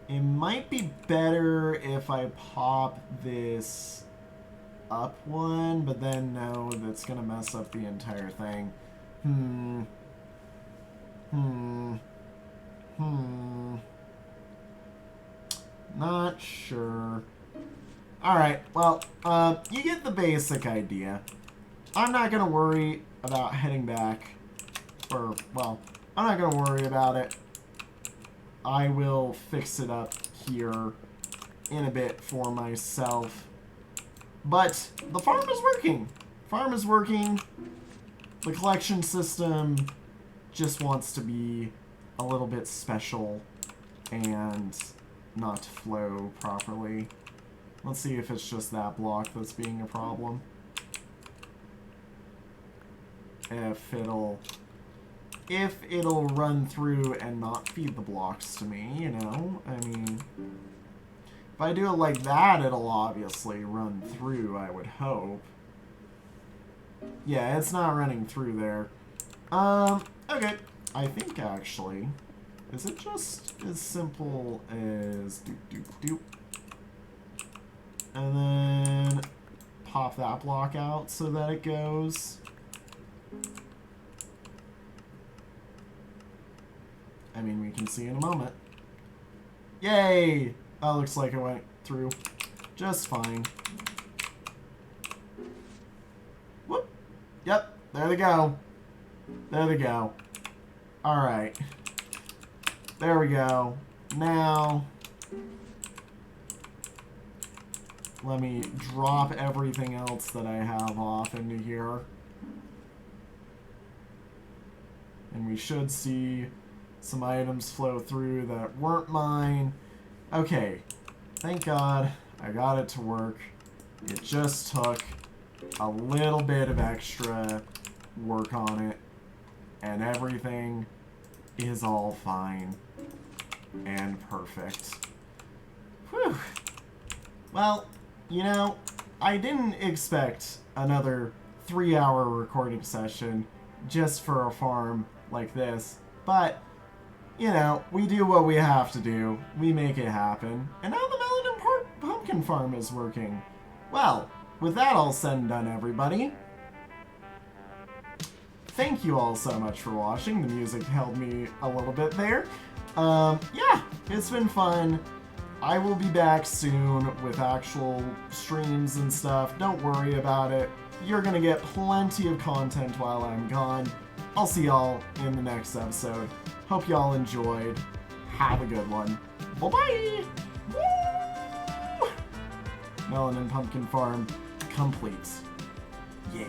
It might be better if I pop this up one, but then no, that's gonna mess up the entire thing. Not sure. Alright, well, you get the basic idea. I'm not gonna worry about heading back. Or, well, I'm not gonna worry about it. I will fix it up here in a bit for myself. But the farm is working. Farm is working. The collection system just wants to be a little bit special and not flow properly. Let's see if it's just that block that's being a problem. If it'll run through and not feed the blocks to me, you know? I mean, if I do it like that, it'll obviously run through, I would hope. Yeah, it's not running through there. Okay. I think, actually, is it just as simple as doop. And then pop that block out so that it goes. I mean, we can see in a moment. Yay! Oh, looks like it went through just fine. Whoop! Yep, there they go. There they go. Alright. There we go. Now, let me drop everything else that I have off into here. And we should see some items flow through that weren't mine. Okay, thank God I got it to work. It just took a little bit of extra work on it, and everything is all fine and perfect. Whew. Well, you know, I didn't expect another 3-hour recording session just for a farm like this, but you know, we do what we have to do. We make it happen. And now the Melon and Pumpkin farm is working. Well, with that all said and done, everybody, thank you all so much for watching. The music held me a little bit there. Yeah, it's been fun. I will be back soon with actual streams and stuff. Don't worry about it. You're gonna get plenty of content while I'm gone. I'll see y'all in the next episode. Hope y'all enjoyed. Have a good one. Bye-bye! Woo! Melon and Pumpkin Farm complete. Yeah.